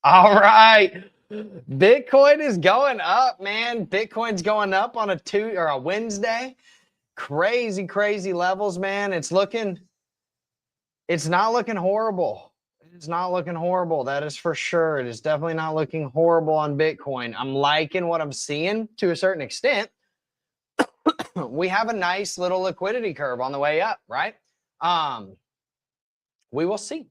All right. Bitcoin is going up, man. Bitcoin's going up on a Wednesday. Crazy, crazy levels, man. It's not looking horrible. It's not looking horrible. That is for sure. It is definitely not looking horrible on Bitcoin. I'm liking what I'm seeing to a certain extent. We have a nice little liquidity curve on the way up, right? We will see.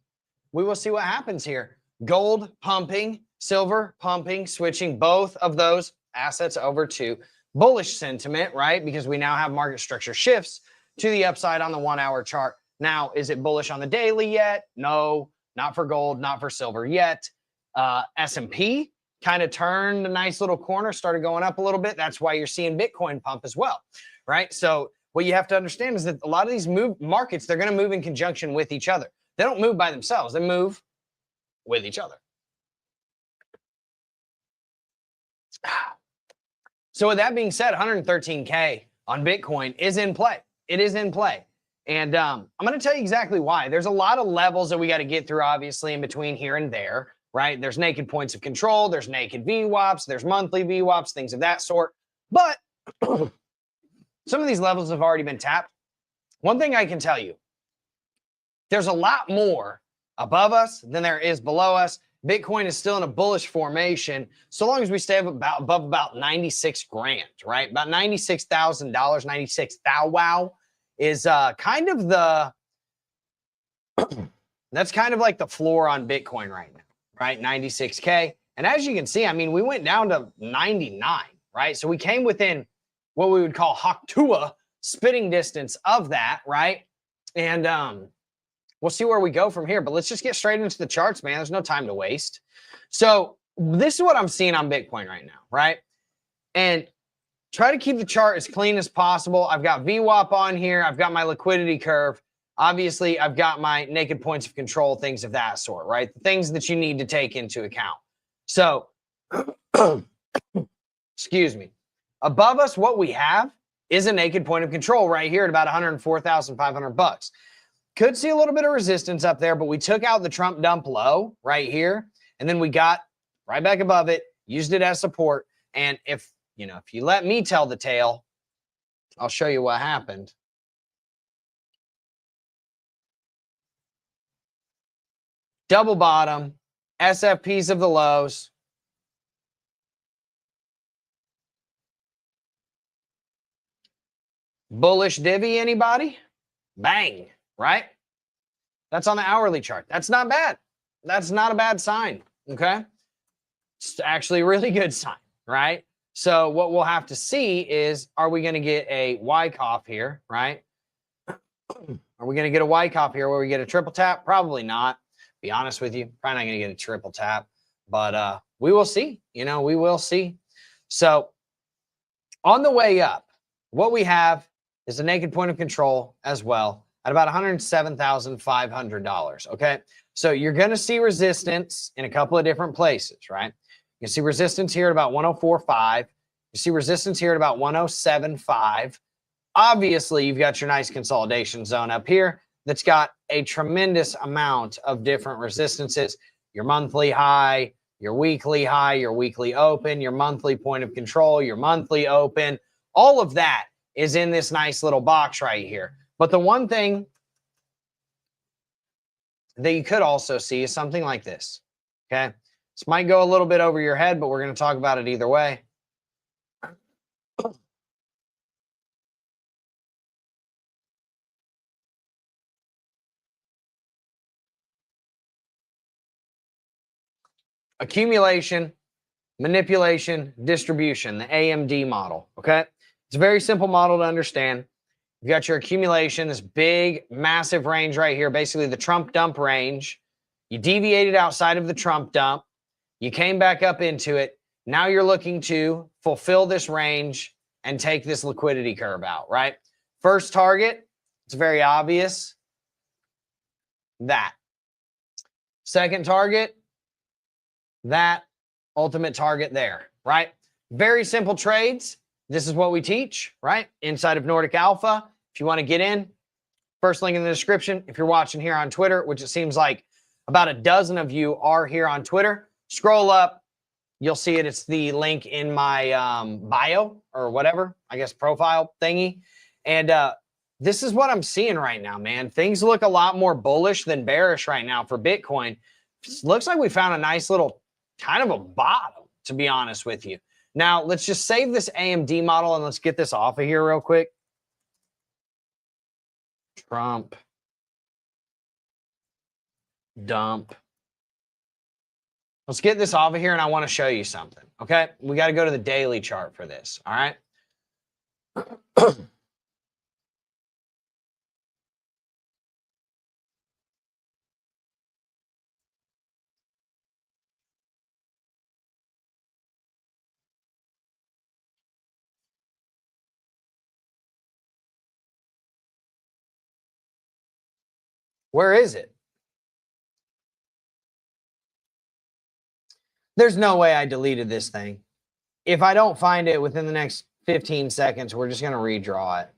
We will see what happens here. Gold pumping, silver pumping, switching both of those assets over to bullish sentiment, right? Because we now have market structure shifts to the upside on the 1 hour chart. Now, is it bullish on the daily yet? No, not for gold, not for silver yet. S&P kind of turned a nice little corner, started going up a little bit. That's why you're seeing Bitcoin pump as well, right? So what you have to understand is that a lot of these markets, they're going to move in conjunction with each other. They don't move by themselves. They move with each other. So with that being said, 113K on Bitcoin is in play. It is in play. And I'm going to tell you exactly why. There's a lot of levels that we got to get through, obviously, in between here and there, right? There's naked points of control. There's naked VWAPs. There's monthly VWAPs, things of that sort. But some of these levels have already been tapped. One thing I can tell you, there's a lot more above us than there is below us. Bitcoin is still in a bullish formation so long as we stay above about 96 grand, right? About $96,000, 96 thou wow is kind of the, that's kind of like the floor on Bitcoin right now, right? 96K. And as you can see, I mean, we went down to 99, right? So we came within what we would call Haktua spitting distance of that, right? And we'll see where we go from here, but let's just get straight into the charts, man. There's no time to waste. So this is what I'm seeing on Bitcoin right now, right? And try to keep the chart as clean as possible. I've got VWAP on here. I've got my liquidity curve. Obviously, I've got my naked points of control, things of that sort, right? The things that you need to take into account. So, excuse me. Above us, what we have is a naked point of control right here at about 104,500 bucks. Could see a little bit of resistance up there, but we took out the Trump dump low right here, and then we got right back above it, used it as support. And if you let me tell the tale, I'll show you what happened. Double bottom, SFPs of the lows. Bullish divvy, anybody? Bang, right? That's on the hourly chart. That's not bad. That's not a bad sign, okay? It's actually a really good sign, right? So what we'll have to see is, are we going to get a Wyckoff here, right? Are we going to get a Wyckoff here where we get a triple tap? Probably not. Be honest with you, probably not going to get a triple tap, but we will see. We will see. So on the way up, what we have is a naked point of control as well at about $107,500. Okay, so you're going to see resistance in a couple of different places, right? You see resistance here at about 104.5. You see resistance here at about 107.5. Obviously, you've got your nice consolidation zone up here that's got a tremendous amount of different resistances. Your monthly high, your weekly high, your weekly open, your monthly point of control, your monthly open. All of that is in this nice little box right here. But the one thing that you could also see is something like this, okay? This might go a little bit over your head, but we're going to talk about it either way. Accumulation, manipulation, distribution, the AMD model, okay? It's a very simple model to understand. You've got your accumulation, this big, massive range right here, basically the Trump dump range. You deviated outside of the Trump dump. You came back up into it. Now you're looking to fulfill this range and take this liquidity curve out, right? First target, it's very obvious. That. Second target, that. Ultimate target there, right? Very simple trades. This is what we teach, right? Inside of NORDIC Alpha. If you want to get in, first link in the description. If you're watching here on Twitter, which it seems like about a dozen of you are here on Twitter, Scroll up, you'll see it. It's the link in my bio or whatever, I guess, profile thingy. And this is what I'm seeing right now, man. Things look a lot more bullish than bearish right now for Bitcoin. It looks like we found a nice little kind of a bottom, to be honest with you. Now, let's just save this AMD model and let's get this off of here real quick. Trump. Dump. Let's get this off of here and I want to show you something, okay? We got to go to the daily chart for this, all right? Where is it? There's no way I deleted this thing. If I don't find it within the next 15 seconds, we're just going to redraw it.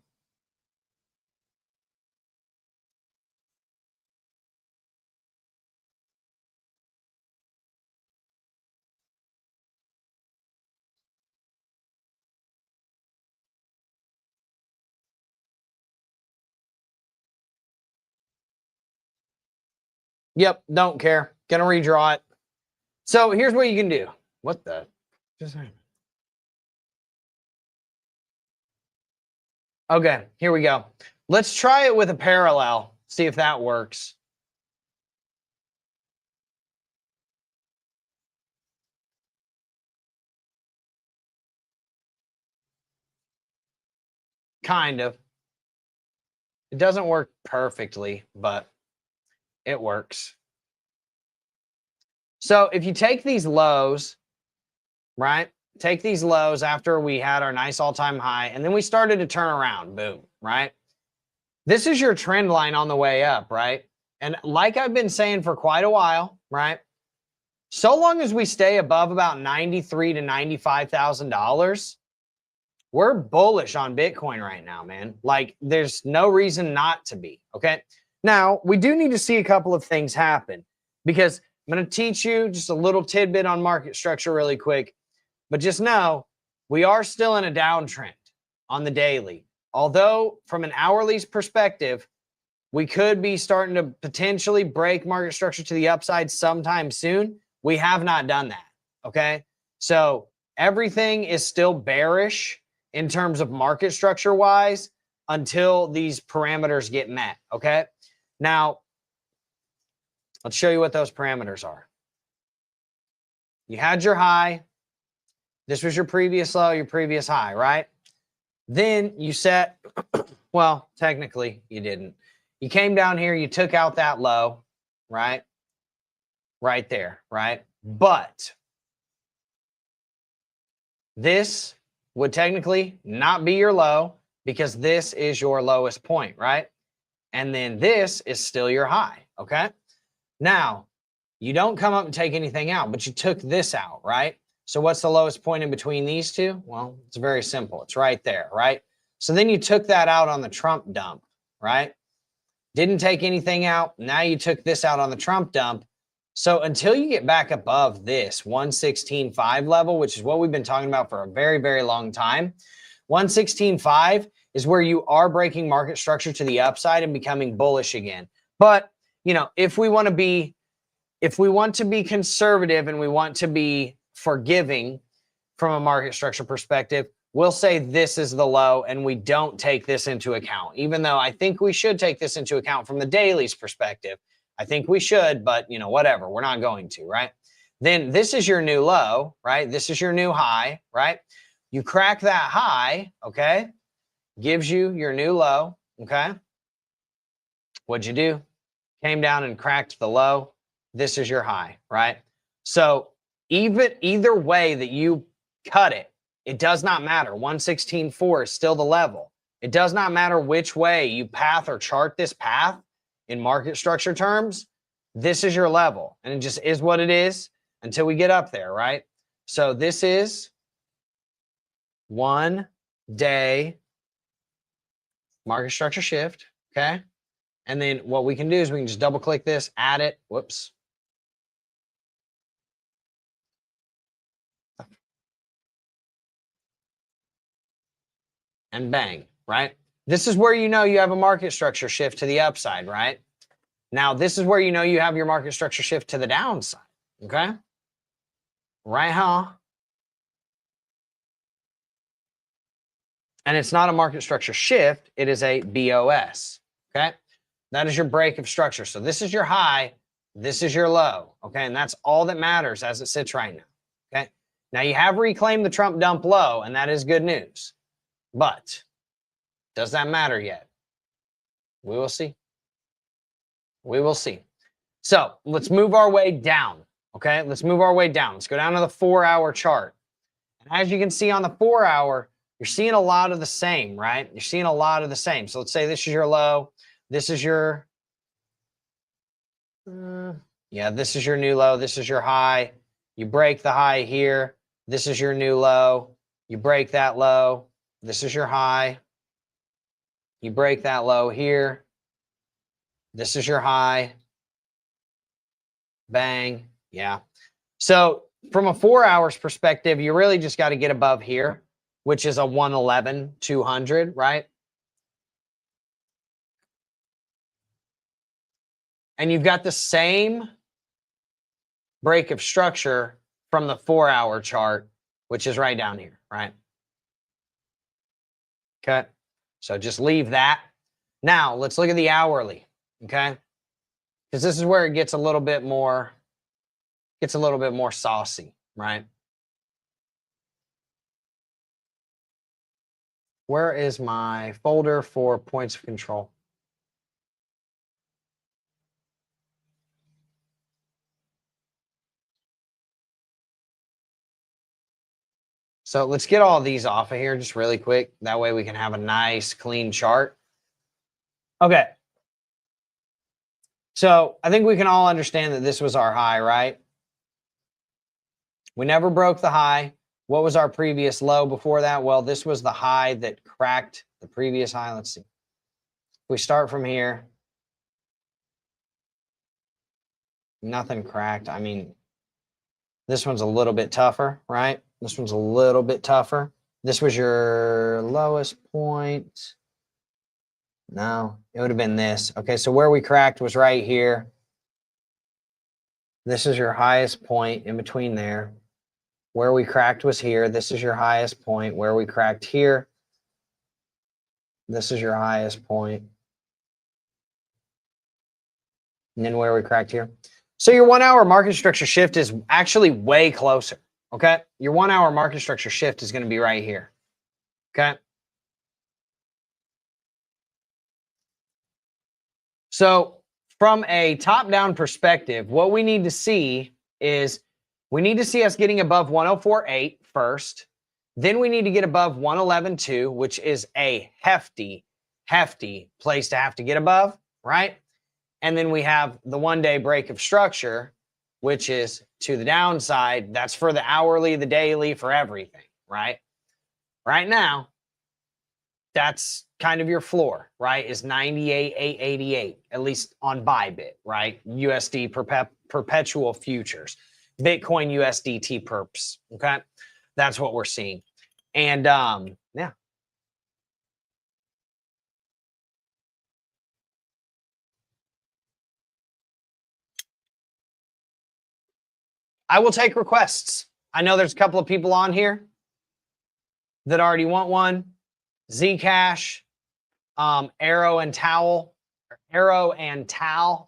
Yep, don't care. Going to redraw it. So here's what you can do. What the? Okay, here we go. Let's try it with a parallel. See if that works. Kind of. It doesn't work perfectly, but it works. So if you take these lows, right? Take these lows after we had our nice all-time high, and then we started to turn around, boom, right? This is your trend line on the way up, right? And like I've been saying for quite a while, right? So long as we stay above about $93,000 to $95,000, we're bullish on Bitcoin right now, man. Like there's no reason not to be, okay? Now, we do need to see a couple of things happen because I'm going to teach you just a little tidbit on market structure really quick. But just know, we are still in a downtrend on the daily. Although from an hourly's perspective, we could be starting to potentially break market structure to the upside sometime soon. We have not done that, okay? So everything is still bearish in terms of market structure wise until these parameters get met, okay? Now, let's show you what those parameters are. You had your high. This was your previous low, your previous high, right? Then you set, well, technically you didn't. You came down here, you took out that low, right? Right there, right? But this would technically not be your low because this is your lowest point, right? And then this is still your high, okay? Now, you don't come up and take anything out, but you took this out, right? So what's the lowest point in between these two? Well, it's very simple. It's right there, right? So then you took that out on the Trump dump, right? Didn't take anything out. Now you took this out on the Trump dump. So until you get back above this 116.5 level, which is what we've been talking about for a very, very long time, 116.5 is where you are breaking market structure to the upside and becoming bullish again. But, you know, if we want to be conservative and we want to be forgiving from a market structure perspective, we'll say this is the low and we don't take this into account, even though I think we should take this into account from the daily's perspective. I think we should, but you know, whatever, we're not going to, right? Then this is your new low, right? This is your new high, right? You crack that high, okay? Gives you your new low, okay? What'd you do? Came down and cracked the low. This is your high, right? So either way that you cut it, it does not matter. 116.4 is still the level. It does not matter which way you path or chart this path in market structure terms. This is your level, and it just is what it is until we get up there, right? So this is 1 day market structure shift, okay? And then what we can do is we can just double click this, add it, whoops. and bang, right? This is where you know you have a market structure shift to the upside, right? Now, this is where you know you have your market structure shift to the downside, okay? Right, huh? And it's not a market structure shift, it is a BOS, okay? That is your break of structure. So this is your high, this is your low, okay? And that's all that matters as it sits right now, okay? Now you have reclaimed the Trump dump low, and that is good news. But does that matter yet? We will see. We will see. So let's move our way down, okay? Let's move our way down. Let's go down to the 4-hour chart. And as you can see on the 4-hour, you're seeing a lot of the same, right? You're seeing a lot of the same. So let's say this is your low. This is your, this is your new low. This is your high. You break the high here. This is your new low. You break that low. This is your high. You break that low here. This is your high. Bang. Yeah. So from a 4 hours perspective, you really just got to get above here, which is a 111,200, right? And you've got the same break of structure from the 4-hour chart, which is right down here, right? Okay. So just leave that. Now let's look at the hourly, okay? Because this is where it gets a little bit more saucy, right? Where is my folder for points of control? So let's get all these off of here just really quick. That way we can have a nice clean chart. Okay. So I think we can all understand that this was our high, right? We never broke the high. What was our previous low before that? Well, this was the high that cracked the previous high. Let's see. If we start from here, nothing cracked. I mean, this one's a little bit tougher, right? This one's a little bit tougher. This was your lowest point. No, it would have been this. Okay, so where we cracked was right here. This is your highest point in between there. Where we cracked was here. This is your highest point. Where we cracked here, this is your highest point. And then where we cracked here. So your 1 hour market structure shift is actually way closer, okay? Your 1 hour market structure shift is going to be right here, okay? So from a top-down perspective, what we need to see is we need to see us getting above 104.8 first. Then we need to get above 111.2, which is a hefty place to have to get above, right? And then we have the 1 day break of structure, which is to the downside. That's for the hourly, the daily, for everything, right? Right now, that's kind of your floor, right? Is 98,888, at least on Bybit, right? USD perpetual futures, Bitcoin USDT perps, okay? That's what we're seeing. And yeah. I will take requests. I know there's a couple of people on here that already want one. Zcash, Arrow and Towel, Arrow and Tau,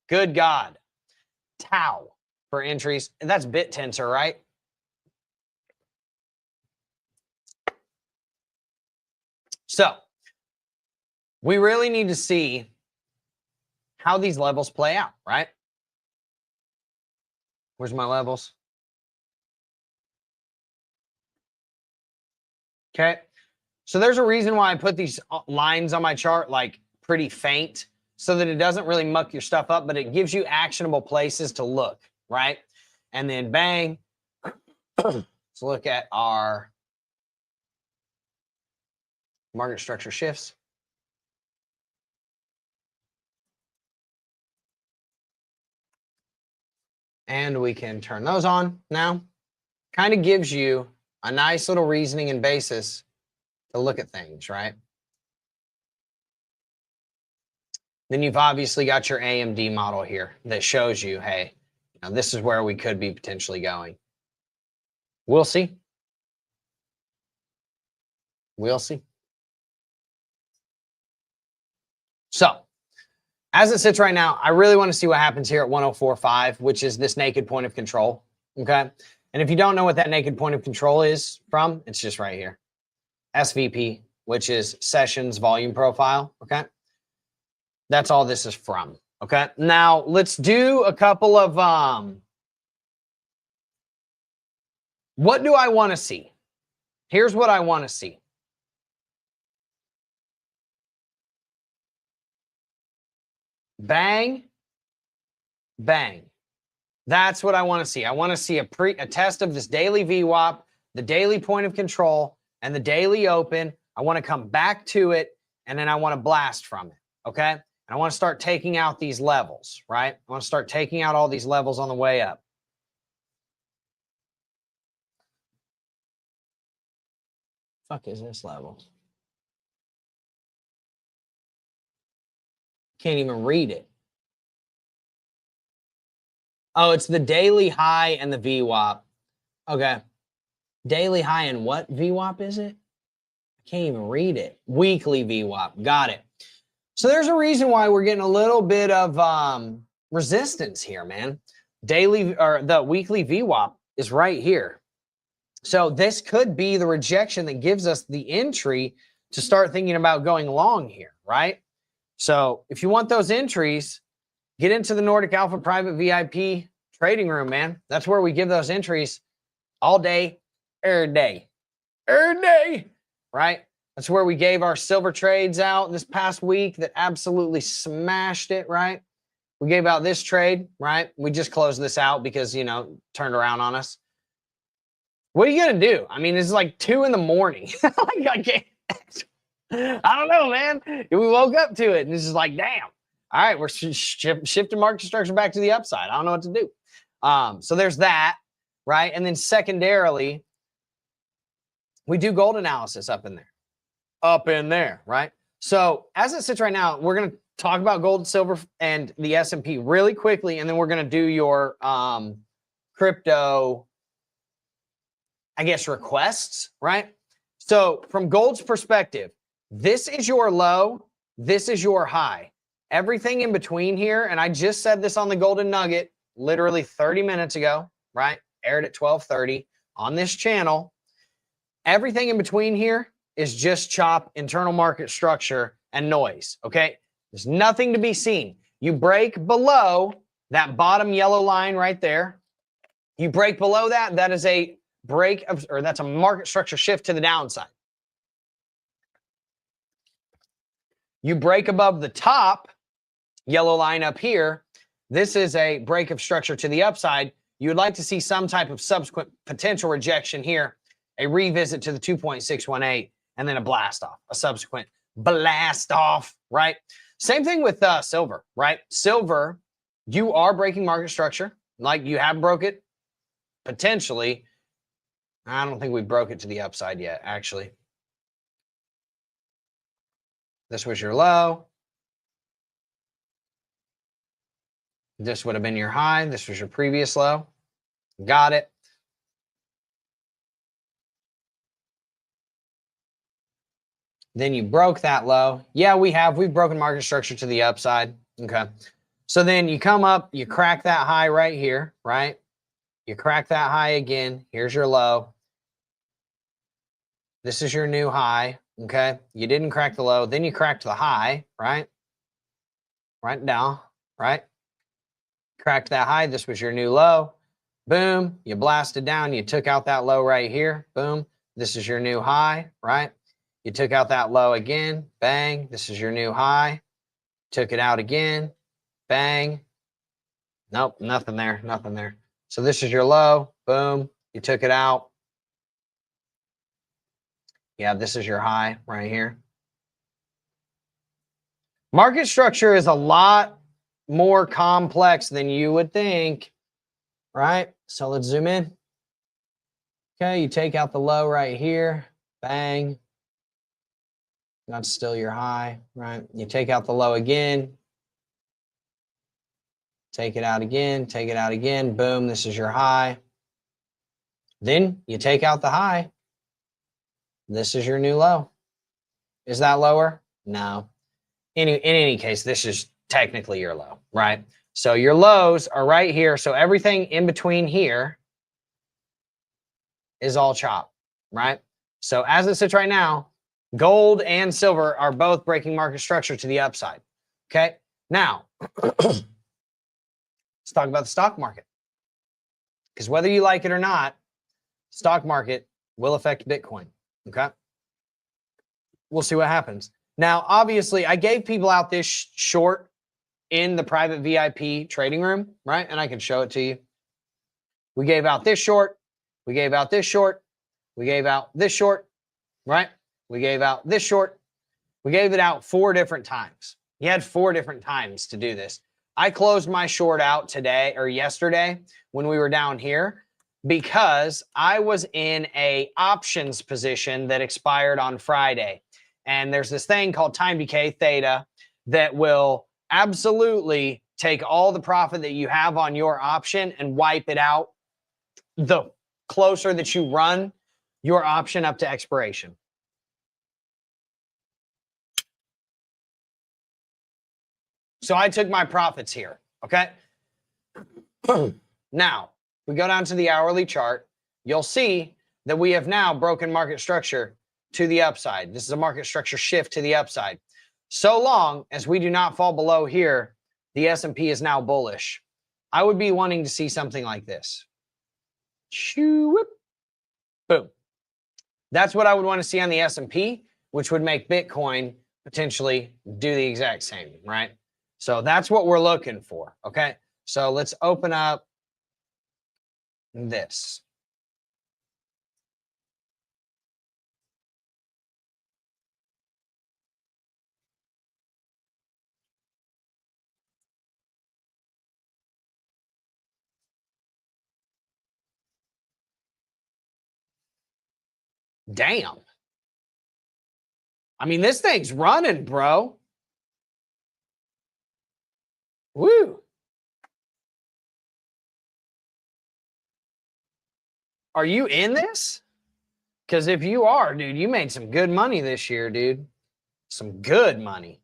good God, Tau for entries. And that's BitTensor, right? So we really need to see how these levels play out, right? Where's my levels? Okay. So there's a reason why I put these lines on my chart like pretty faint so that it doesn't really muck your stuff up, but it gives you actionable places to look, right? And then bang, let's look at our market structure shifts. And we can turn those on now. Kind of gives you a nice little reasoning and basis to look at things, right? Then you've obviously got your AMD model here that shows you, hey, this is where we could be potentially going. We'll see. We'll see. So, as it sits right now, I really want to see what happens here at 104.5, which is this naked point of control, okay? And if you don't know what that naked point of control is from, it's just right here. SVP, which is Sessions Volume Profile, okay? That's all this is from, okay? Now, let's do a couple of, what do I want to see? Here's what I want to see. Bang, bang. That's what I want to see. I want to see a test of this daily VWAP, the daily point of control, and the daily open. I want to come back to it, and then I want to blast from it, okay? And I want to start taking out these levels, right? I want to start taking out all these levels on the way up. Fuck is this level? Can't even read it. Oh, it's the daily high and the VWAP. Okay. Daily high and what VWAP is it? I can't even read it. Weekly VWAP. Got it. So there's a reason why we're getting a little bit of resistance here, man. Daily or the weekly VWAP is right here. So this could be the rejection that gives us the entry to start thinking about going long here, right? So if you want those entries, get into the Nordic Alpha Private VIP trading room, man. That's where we give those entries all day, every day, right? That's where we gave our silver trades out this past week that absolutely smashed it, right? We gave out this trade, right? We just closed this out because, turned around on us. What are you going to do? I mean, it's like 2 in the morning. I don't know, man. We woke up to it and it's just like, damn. All right, we're shifting market structure back to the upside. I don't know what to do. So there's that, right? And then secondarily, we do gold analysis up in there, right? So as it sits right now, we're going to talk about gold, silver, and the S&P really quickly, and then we're going to do your crypto, I guess, requests, right? So from gold's perspective, this is your low, this is your high. Everything in between here, and I just said this on the Golden Nugget literally 30 minutes ago, right? Aired at 12:30 on this channel. Everything in between here is just chop, internal market structure, and noise, okay? There's nothing to be seen. You break below that bottom yellow line right there. You break below that, that is a that's a market structure shift to the downside. You break above the top yellow line up here, this is a break of structure to the upside. You would like to see some type of subsequent potential rejection here, a revisit to the 2.618, and then a blast off, a subsequent blast off, right? Same thing with silver, right? Silver, you are breaking market structure, like you have broke it, potentially. I don't think we broke it to the upside yet, actually. This was your low. This would have been your high. This was your previous low. Got it. Then you broke that low. Yeah, we've broken market structure to the upside. Okay. So then you come up, you crack that high right here, right? You crack that high again. Here's your low. This is your new high. Okay. You didn't crack the low. Then you cracked the high, right? Right down, right? Cracked that high. This was your new low. Boom. You blasted down. You took out that low right here. Boom. This is your new high, right? You took out that low again. Bang. This is your new high. Took it out again. Bang. Nope. Nothing there. Nothing there. So this is your low. Boom. You took it out. Yeah, this is your high right here. Market structure is a lot more complex than you would think, right? So let's zoom in. Okay, you take out the low right here. Bang. That's still your high, right? You take out the low again. Take it out again, take it out again. Boom, this is your high. Then you take out the high. This is your new low. Is that lower? No. In any case, this is technically your low, right? So your lows are right here. So everything in between here is all chop, right? So as it sits right now, gold and silver are both breaking market structure to the upside. Okay. Now, let's talk about the stock market. Because whether you like it or not, stock market will affect Bitcoin. Okay. We'll see what happens. Now, obviously, I gave people out this short in the private VIP trading room, right? And I can show it to you. We gave out this short. We gave out this short. We gave out this short, right? We gave out this short. We gave it out 4 different times. You had 4 different times to do this. I closed my short out today or yesterday when we were down here because I was in a options position that expired on Friday. And there's this thing called time decay theta that will absolutely take all the profit that you have on your option and wipe it out the closer that you run your option up to expiration. So I took my profits here, okay? Now, we go down to the hourly chart. You'll see that we have now broken market structure to the upside. This is a market structure shift to the upside. So long as we do not fall below here, the S&P is now bullish. I would be wanting to see something like this. Shoo-whoop. Boom. That's what I would want to see on the S&P, which would make Bitcoin potentially do the exact same, right? So that's what we're looking for, okay? So let's open up this. Damn. I mean, this thing's running, bro. Woo. Are you in this? Because if you are, dude, you made some good money this year, dude. Some good money.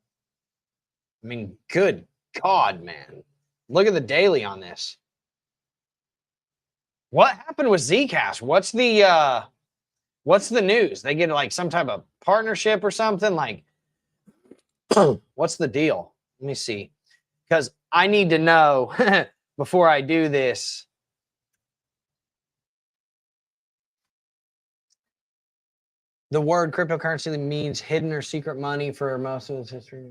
I mean, good God, man. Look at the daily on this. What happened with Zcash? What's the news? They get like some type of partnership or something? Like, what's the deal? Let me see. Because I need to know before I do this. The word cryptocurrency means hidden or secret money for most of its history.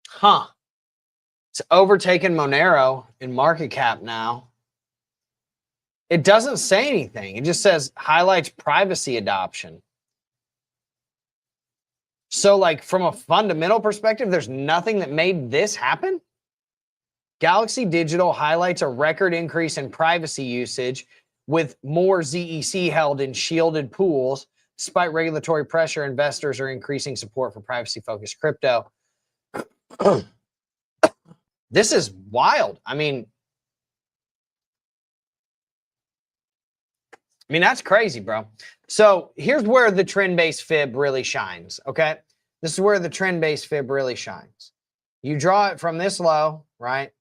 Huh. It's overtaken Monero in market cap now. It doesn't say anything. It just says highlights privacy adoption. So like from a fundamental perspective, there's nothing that made this happen? Galaxy Digital highlights a record increase in privacy usage with more ZEC held in shielded pools. Despite regulatory pressure, investors are increasing support for privacy-focused crypto. This is wild. I mean, that's crazy, bro. So here's where the trend-based fib really shines, okay? This is where the trend-based fib really shines. You draw it from this low, right,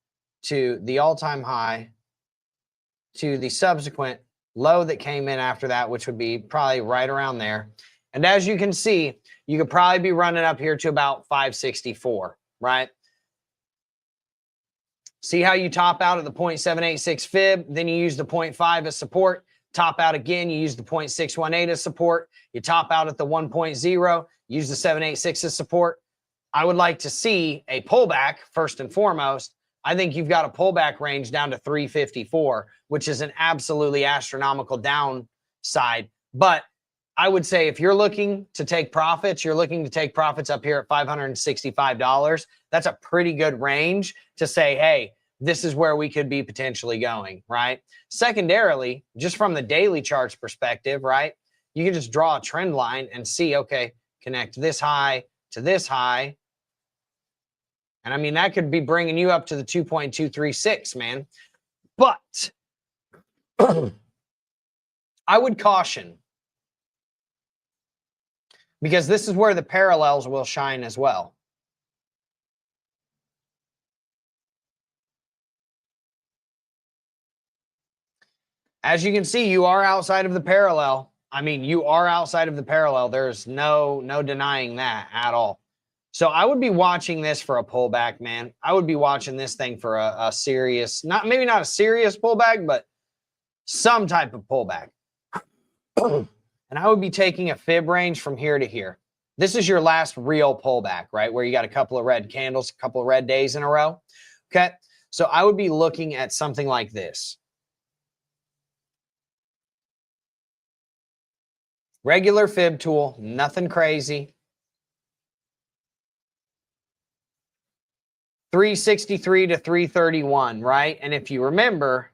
to the all-time high, to the subsequent low that came in after that, which would be probably right around there. And as you can see, you could probably be running up here to about 564, right? See how you top out at the 0.786 fib, then you use the 0.5 as support, top out again, you use the 0.618 as support, you top out at the 1.0, use the 786 as support. I would like to see a pullback first and foremost. I think you've got a pullback range down to 354, which is an absolutely astronomical downside. But I would say if you're looking to take profits, you're looking to take profits up here at $565. That's a pretty good range to say, hey, this is where we could be potentially going, right? Secondarily, just from the daily charts perspective, right? You can just draw a trend line and see, okay, connect this high to this high. And I mean, that could be bringing you up to the 2.236, man. But I would caution, because this is where the parallels will shine as well. As you can see, you are outside of the parallel. I mean, you are outside of the parallel. There's no denying that at all. So I would be watching this for a pullback, man. I would be watching this thing for a serious, maybe not a serious pullback, but some type of pullback. And I would be taking a fib range from here to here. This is your last real pullback, right? Where you got a couple of red candles, a couple of red days in a row. Okay. So I would be looking at something like this. Regular fib tool, nothing crazy. 363 to 331, right? And if you remember,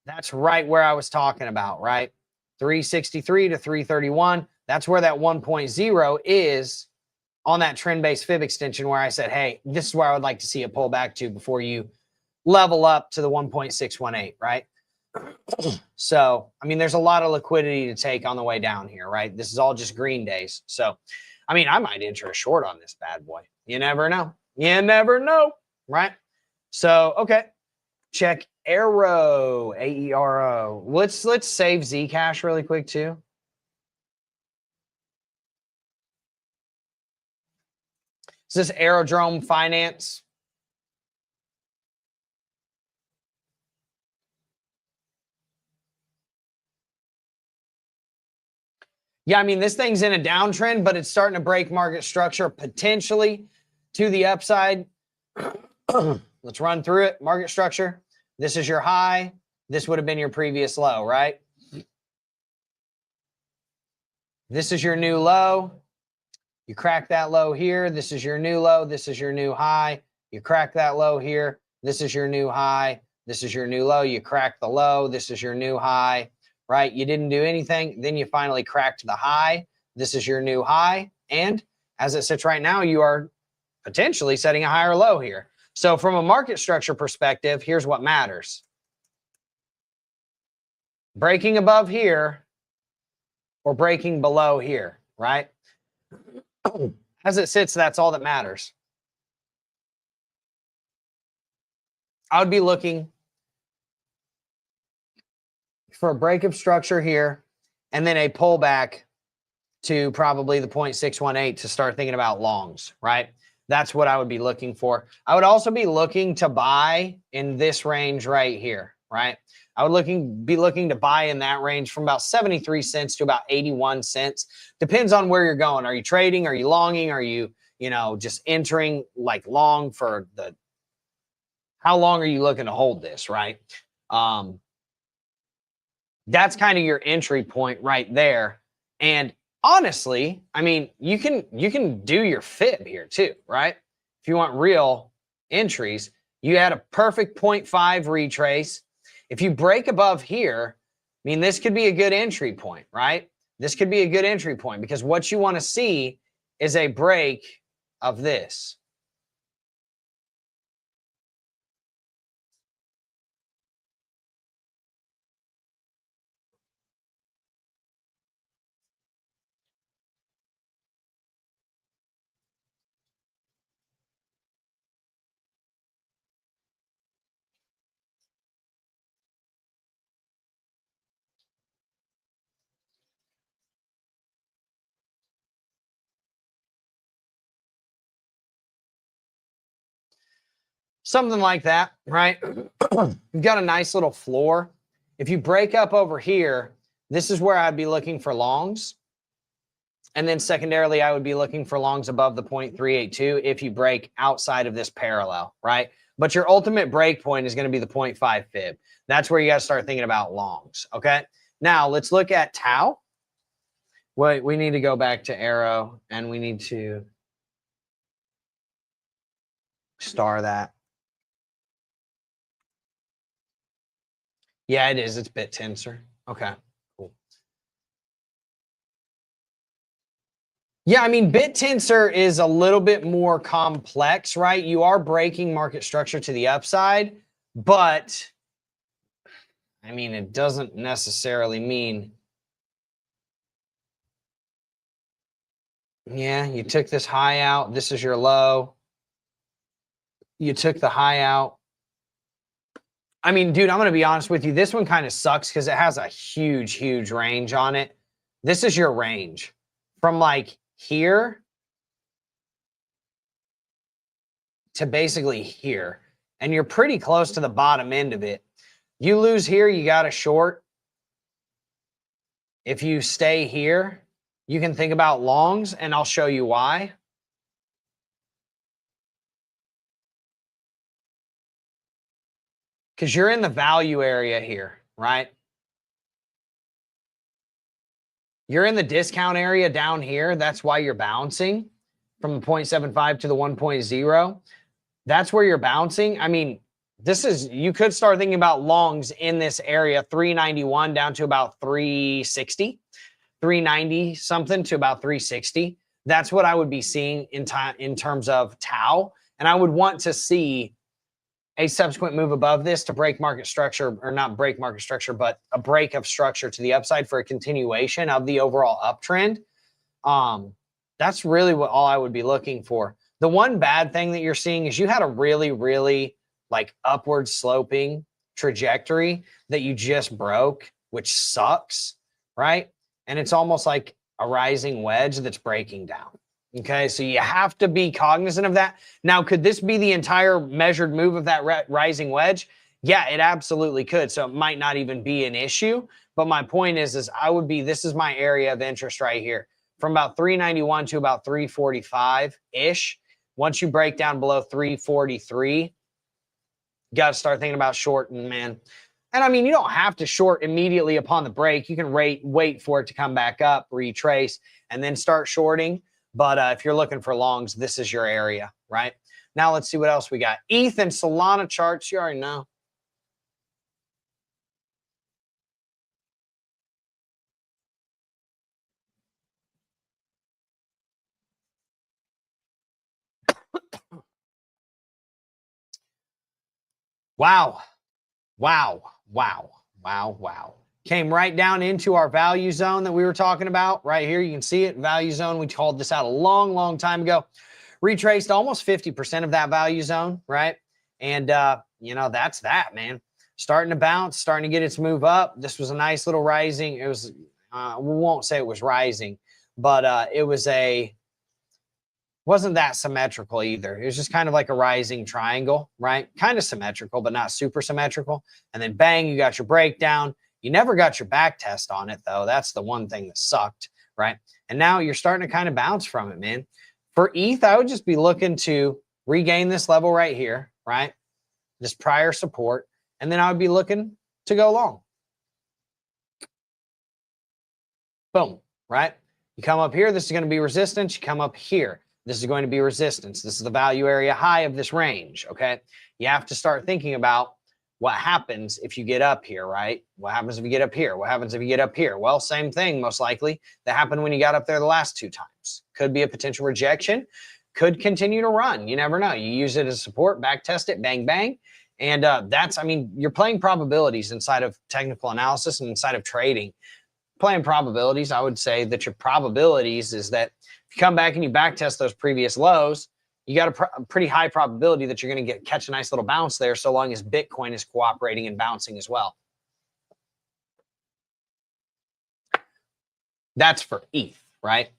that's right where I was talking about, right? 363 to 331. That's where that 1.0 is on that trend-based fib extension where I said, hey, this is where I would like to see it pull back to before you level up to the 1.618, right? So, I mean, there's a lot of liquidity to take on the way down here, right? This is all just green days. So, I mean, I might enter a short on this bad boy. You never know. You never know, right? So, okay. Check Aero, AERO. Let's save Zcash really quick too. Is this Aerodrome Finance? Yeah, I mean, this thing's in a downtrend, but it's starting to break market structure potentially to the upside. Let's run through it. Market structure. This is your high. This would have been your previous low, right? This is your new low. You crack that low here. This is your new low. This is your new high. You crack that low here. This is your new high. This is your new low. You crack the low. This is your new high, right? You didn't do anything. Then you finally cracked the high. This is your new high. And as it sits right now, you are potentially setting a higher low here. So from a market structure perspective, here's what matters. Breaking above here or breaking below here, right? As it sits, that's all that matters. I would be looking for a break of structure here and then a pullback to probably the 0.618 to start thinking about longs, right? That's what I would be looking for. I would also be looking to buy in this range right here, right? I would be looking to buy in that range from about 73 cents to about 81 cents. Depends on where you're going. Are you trading? Are you longing? Are you, just entering like long for the, how long are you looking to hold this, right? That's kind of your entry point right there. And honestly, I mean, you can do your fib here too, right? If you want real entries, you had a perfect 0.5 retrace. If you break above here, I mean, this could be a good entry point, right? This could be a good entry point because what you want to see is a break of this. Something like that, right? You've got a nice little floor. If you break up over here, this is where I'd be looking for longs. And then secondarily, I would be looking for longs above the 0.382 if you break outside of this parallel, right? But your ultimate break point is going to be the 0.5 fib. That's where you got to start thinking about longs, okay? Now, let's look at Tau. Wait, we need to go back to arrow and we need to star that. Yeah, it is. It's bit tensor. Okay, cool. Yeah, I mean, bit tensor is a little bit more complex, right? You are breaking market structure to the upside, but I mean, it doesn't necessarily mean. Yeah, you took this high out. This is your low. You took the high out. I mean, dude, I'm going to be honest with you. This one kind of sucks because it has a huge, huge range on it. This is your range from like here to basically here. And you're pretty close to the bottom end of it. You lose here, you got a short. If you stay here, you can think about longs, and I'll show you why. Because you're in the value area here, right? You're in the discount area down here. That's why you're bouncing from the 0.75 to the 1.0. That's where you're bouncing. I mean, this is, you could start thinking about longs in this area, 391 down to about 360, 390 something to about 360. That's what I would be seeing in terms of Tau. And I would want to see a subsequent move above this to break market structure, or not break market structure, but a break of structure to the upside for a continuation of the overall uptrend. That's really what all I would be looking for. The one bad thing that you're seeing is you had a really, really like upward sloping trajectory that you just broke, which sucks, right? And it's almost like a rising wedge that's breaking down. Okay, so you have to be cognizant of that. Now, could this be the entire measured move of that rising wedge? Yeah, it absolutely could. So it might not even be an issue. But my point is I would be, this is my area of interest right here. From about 391 to about 345-ish. Once you break down below 343, you got to start thinking about shorting, man. And I mean, you don't have to short immediately upon the break. You can wait for it to come back up, retrace, and then start shorting. But if you're looking for longs, this is your area, right? Now let's see what else we got. ETH and Solana charts, you already know. Wow, wow, wow, wow, wow. Came right down into our value zone that we were talking about right here. You can see it, value zone. We called this out a long, long time ago. Retraced almost 50% of that value zone, right? And, you know, that's that, man. Starting to bounce, starting to get its move up. This was a nice little rising. It was, we won't say it was rising, but it was wasn't that symmetrical either. It was just kind of like a rising triangle, right? Kind of symmetrical, but not super symmetrical. And then bang, you got your breakdown. You never got your back test on it, though. That's the one thing that sucked, right? And now you're starting to kind of bounce from it, man. For ETH, I would just be looking to regain this level right here, right? This prior support. And then I would be looking to go long. Boom, right? You come up here, this is going to be resistance. You come up here, this is going to be resistance. This is the value area high of this range, okay? You have to start thinking about what happens if you get up here, right? What happens if you get up here? What happens if you get up here? Well, same thing, most likely. That happened when you got up there the last two times. Could be a potential rejection. Could continue to run. You never know. You use it as support, back test it, bang, bang. And that's, I mean, you're playing probabilities inside of technical analysis and inside of trading. Playing probabilities, I would say that your probabilities is that if you come back and you back test those previous lows, you got a pretty high probability that you're going to catch a nice little bounce there, so long as Bitcoin is cooperating and bouncing as well. That's for ETH, right?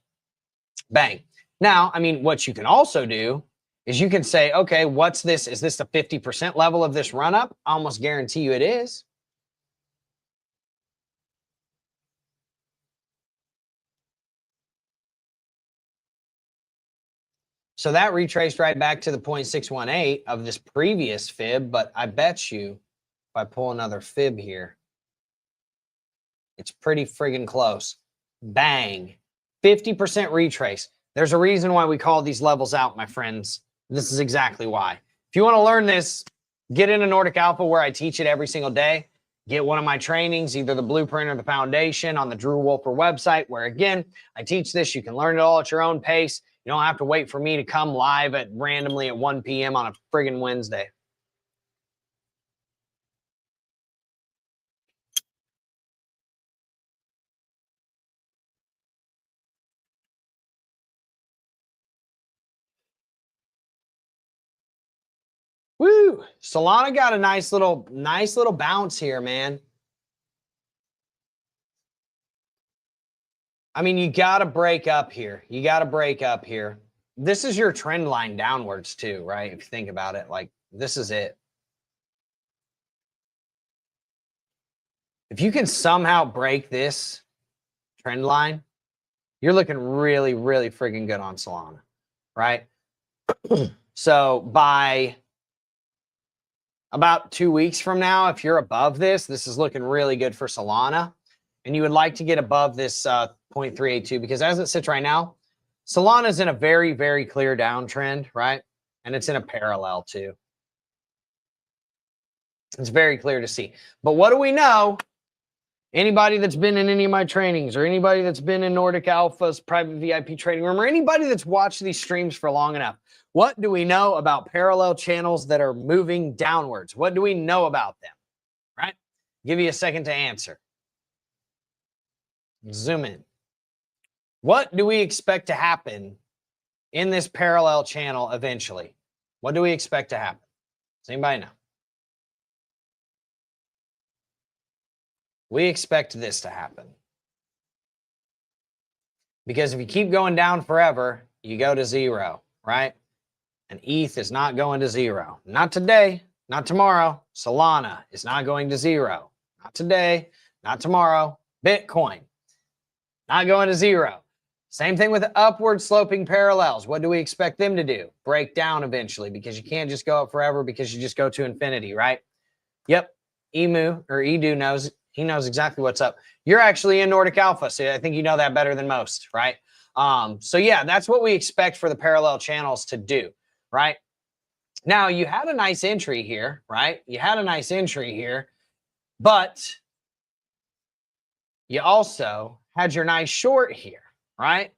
Bang. Now, I mean, what you can also do is you can say, okay, what's this? Is this the 50% level of this run up? I almost guarantee you it is. So that retraced right back to the 0.618 of this previous fib, but I bet you if I pull another fib here, it's pretty friggin' close. Bang. 50% retrace. There's a reason why we call these levels out, my friends. This is exactly why. If you want to learn this, get into Nordic Alpha where I teach it every single day. Get one of my trainings, either the blueprint or the foundation on the Drew Wolfer website, where again, I teach this. You can learn it all at your own pace. You don't have to wait for me to come live randomly at 1 p.m. on a friggin' Wednesday. Woo! Solana got a nice little bounce here, man. I mean, you got to break up here. You got to break up here. This is your trend line downwards too, right? If you think about it, like this is it. If you can somehow break this trend line, you're looking really, really freaking good on Solana, right? So by about 2 weeks from now, if you're above this, this is looking really good for Solana. And you would like to get above this 0.382, because as it sits right now, Solana is in a very, very clear downtrend, right? And it's in a parallel too. It's very clear to see. But what do we know? Anybody that's been in any of my trainings, or anybody that's been in Nordic Alpha's private VIP trading room, or anybody that's watched these streams for long enough, what do we know about parallel channels that are moving downwards? What do we know about them, right? Give you a second to answer. Zoom in. What do we expect to happen in this parallel channel eventually? What do we expect to happen? Does anybody know? We expect this to happen. Because if you keep going down forever, you go to zero, right? And ETH is not going to zero. Not today, not tomorrow. Solana is not going to zero. Not today, not tomorrow. Bitcoin, not going to zero. Same thing with upward sloping parallels. What do we expect them to do? Break down eventually, because you can't just go up forever because you just go to infinity, right? Yep, Edu knows. He knows exactly what's up. You're actually in Nordic Alpha, so I think you know that better than most, right? So yeah, that's what we expect for the parallel channels to do, right? Now, you had a nice entry here, right? You had a nice entry here, but you also had your nice short here, right?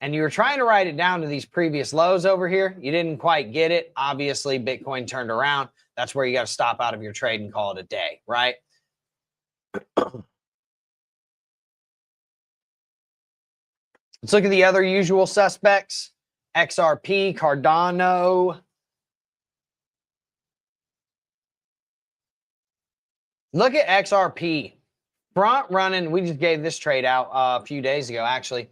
And you were trying to write it down to these previous lows over here. You didn't quite get it. Obviously, Bitcoin turned around. That's where you got to stop out of your trade and call it a day, right? Let's look at the other usual suspects. XRP, Cardano. Look at XRP. Front running. We just gave this trade out a few days ago, actually.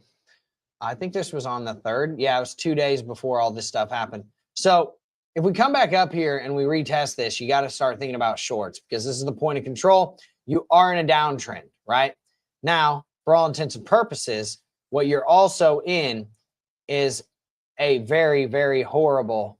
I think this was on the 3rd. Yeah, it was 2 days before all this stuff happened. So if we come back up here and we retest this, you got to start thinking about shorts, because this is the point of control. You are in a downtrend, right? Now, for all intents and purposes, what you're also in is a very, very horrible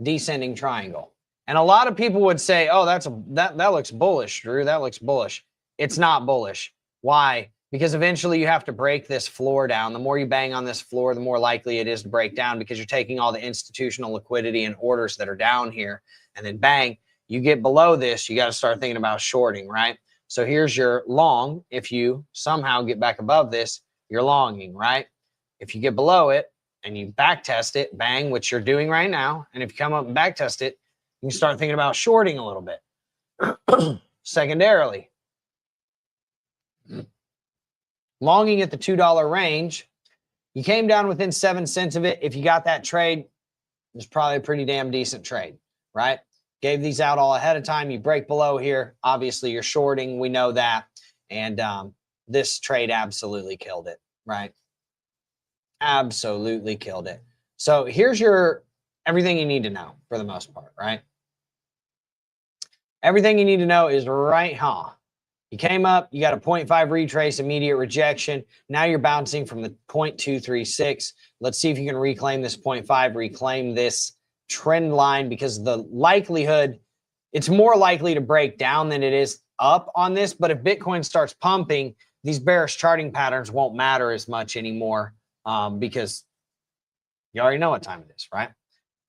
descending triangle. And a lot of people would say, oh, that looks bullish, Drew. That looks bullish. It's not bullish. Why? Because eventually you have to break this floor down. The more you bang on this floor, the more likely it is to break down, because you're taking all the institutional liquidity and orders that are down here, and then bang, you get below this, you got to start thinking about shorting, right? So here's your long. If you somehow get back above this, you're longing, right? If you get below it and you back test it, bang, which you're doing right now, and if you come up and back test it, you can start thinking about shorting a little bit. Secondarily, longing at the $2 range, you came down within 7 cents of it. If you got that trade, it's probably a pretty damn decent trade, right? Gave these out all ahead of time. You break below here. Obviously, you're shorting. We know that. And this trade absolutely killed it, right? Absolutely killed it. So here's your everything you need to know for the most part, right? Everything you need to know is right, You came up, you got a 0.5 retrace, immediate rejection. Now you're bouncing from the 0.236. Let's see if you can reclaim this 0.5, reclaim this trend line, because the likelihood, it's more likely to break down than it is up on this. But if Bitcoin starts pumping, these bearish charting patterns won't matter as much anymore because you already know what time it is, right?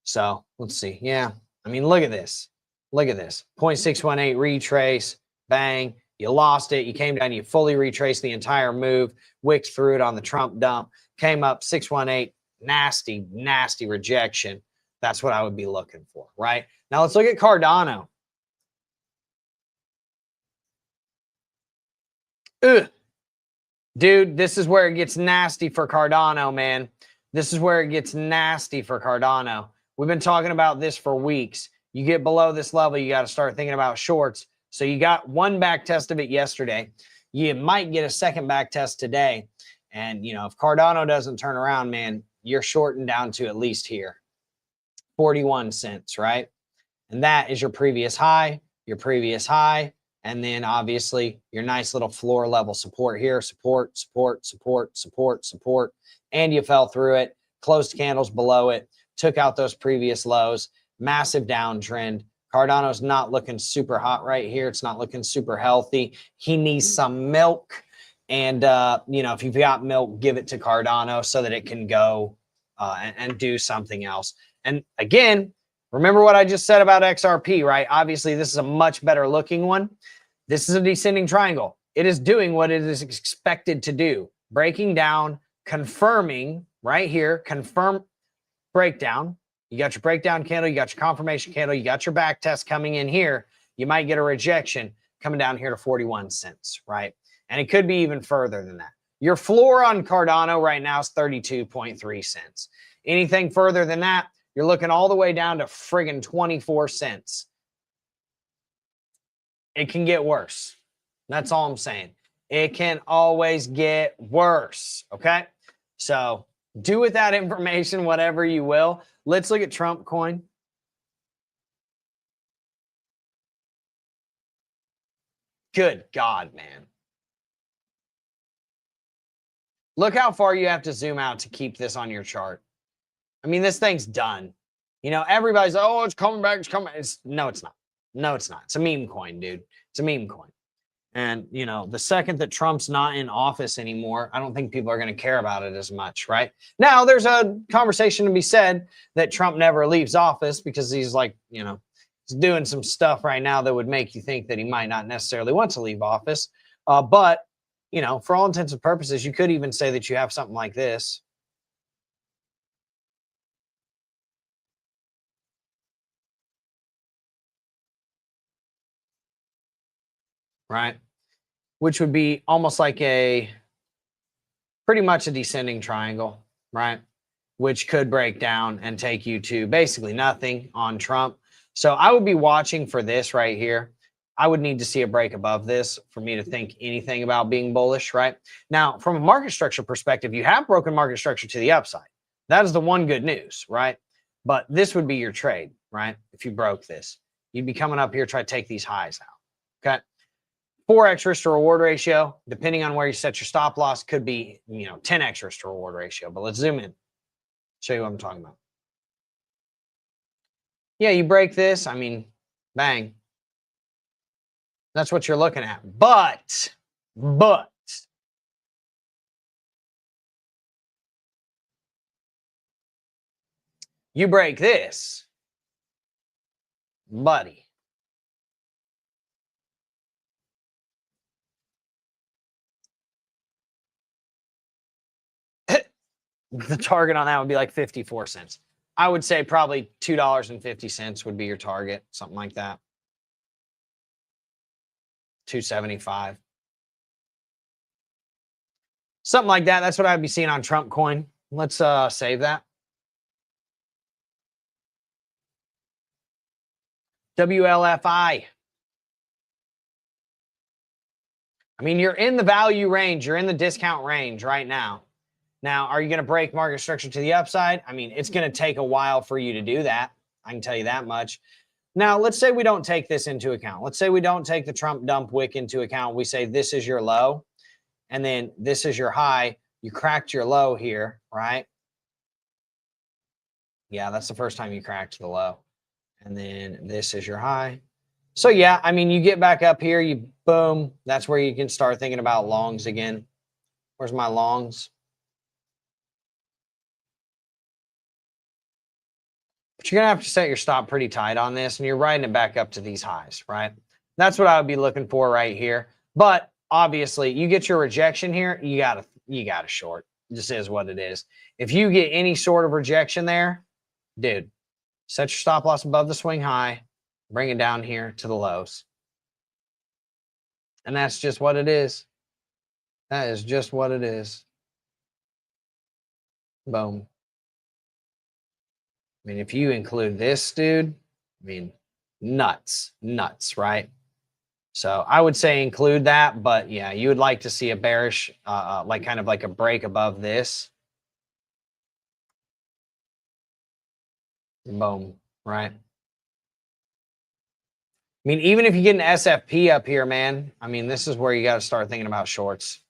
So let's see. Yeah. I mean, look at this. Look at this. 0.618 retrace. Bang. You lost it. You came down. You fully retraced the entire move. Wicked through it on the Trump dump. Came up 618. Nasty, nasty rejection. That's what I would be looking for, right? Now let's look at Cardano. Ugh. Dude, this is where it gets nasty for Cardano, man. This is where it gets nasty for Cardano. We've been talking about this for weeks. You get below this level, you got to start thinking about shorts. So you got one back test of it yesterday. You might get a second back test today. And, you know, if Cardano doesn't turn around, man, you're shorting down to at least here, 41 cents, right? And that is your previous high, and then obviously your nice little floor level support here, support, support, support, support, support, and you fell through it, closed candles below it, took out those previous lows, massive downtrend. Cardano's not looking super hot right here. It's not looking super healthy. He needs some milk. And, you know, if you've got milk, give it to Cardano so that it can go and do something else. And again, remember what I just said about XRP, right? Obviously, this is a much better looking one. This is a descending triangle. It is doing what it is expected to do. Breaking down, confirming right here, confirm breakdown. You got your breakdown candle, you got your confirmation candle, you got your back test coming in here. You might get a rejection coming down here to 41 cents, right? And it could be even further than that. Your floor on Cardano right now is 32.3 cents. Anything further than that, you're looking all the way down to friggin' 24 cents. It can get worse. That's all I'm saying. It can always get worse, okay? So do with that information whatever you will. Let's look at Trump coin. Good God, man. Look how far you have to zoom out to keep this on your chart. I mean, this thing's done. You know, everybody's, oh, it's coming back, it's coming. No, it's not. No, it's not. It's a meme coin, dude. It's a meme coin. And, you know, the second that Trump's not in office anymore, I don't think people are going to care about it as much, right? Now, there's a conversation to be said that Trump never leaves office because he's like, you know, he's doing some stuff right now that would make you think that he might not necessarily want to leave office. But, you know, for all intents and purposes, you could even say that you have something like this. Right? Which would be almost like pretty much a descending triangle, right? Which could break down and take you to basically nothing on Trump. So I would be watching for this right here. I would need to see a break above this for me to think anything about being bullish, right? Now, from a market structure perspective, you have broken market structure to the upside. That is the one good news, right? But this would be your trade, right? If you broke this, you'd be coming up here, try to take these highs out, okay? 4x risk to reward ratio, depending on where you set your stop loss, could be, you know, 10x risk to reward ratio. But let's zoom in, show you what I'm talking about. Yeah, you break this, I mean, bang. That's what you're looking at. But you break this, buddy. The target on that would be like 54 cents. I would say probably $2.50 would be your target, something like that. 275. Something like that. That's what I'd be seeing on Trump coin. Let's save that. WLFI. I mean, you're in the value range. You're in the discount range right now. Now, are you going to break market structure to the upside? I mean, it's going to take a while for you to do that. I can tell you that much. Now, let's say we don't take this into account. Let's say we don't take the Trump dump wick into account. We say this is your low, and then this is your high. You cracked your low here, right? Yeah, that's the first time you cracked the low. And then this is your high. So, yeah, I mean, you get back up here. You Boom. That's where you can start thinking about longs again. Where's my longs? But you're going to have to set your stop pretty tight on this, and you're riding it back up to these highs, right? That's what I would be looking for right here. But obviously, you get your rejection here, you got to short. This is what it is. If you get any sort of rejection there, dude, set your stop loss above the swing high, bring it down here to the lows. And that's just what it is. That is just what it is. Boom. I mean, if you include this, dude, I mean, nuts, right? So I would say include that, but yeah, you would like to see a bearish, like kind of like a break above this. Boom, right? I mean, even if you get an SFP up here, man, I mean, this is where you got to start thinking about shorts.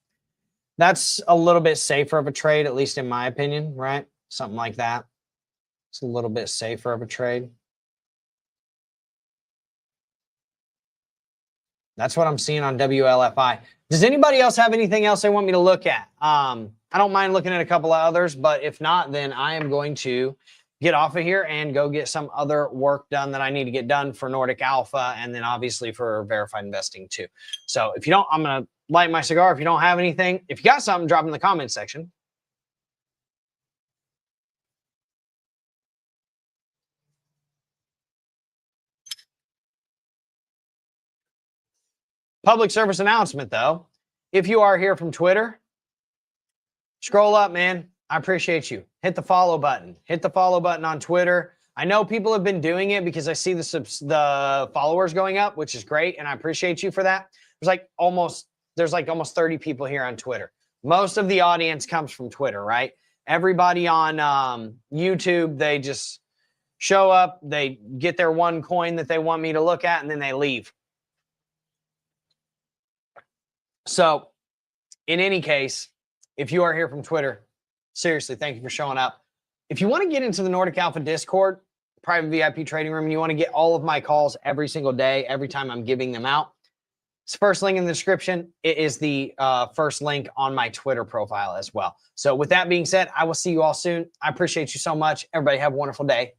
That's a little bit safer of a trade, at least in my opinion, right? Something like that. It's a little bit safer of a trade. That's what I'm seeing on WLFI. Does anybody else have anything else they want me to look at? I don't mind looking at a couple of others, but if not, then I am going to get off of here and go get some other work done that I need to get done for Nordic Alpha and then obviously for verified investing too. So if you don't, I'm going to light my cigar. If you don't have anything, if you got something, drop in the comments section. Public service announcement, though. If you are here from Twitter, scroll up, man. I appreciate you. Hit the follow button. Hit the follow button on Twitter. I know people have been doing it because I see the followers going up, which is great, and I appreciate you for that. There's almost 30 people here on Twitter. Most of the audience comes from Twitter, right? Everybody on YouTube, they just show up, they get their one coin that they want me to look at, and then they leave. So, in any case, if you are here from Twitter, seriously, thank you for showing up. If you want to get into the Nordic Alpha Discord, private VIP trading room, and you want to get all of my calls every single day, every time I'm giving them out, it's the first link in the description. It is the first link on my Twitter profile as well. So with that being said, I will see you all soon. I appreciate you so much. Everybody have a wonderful day.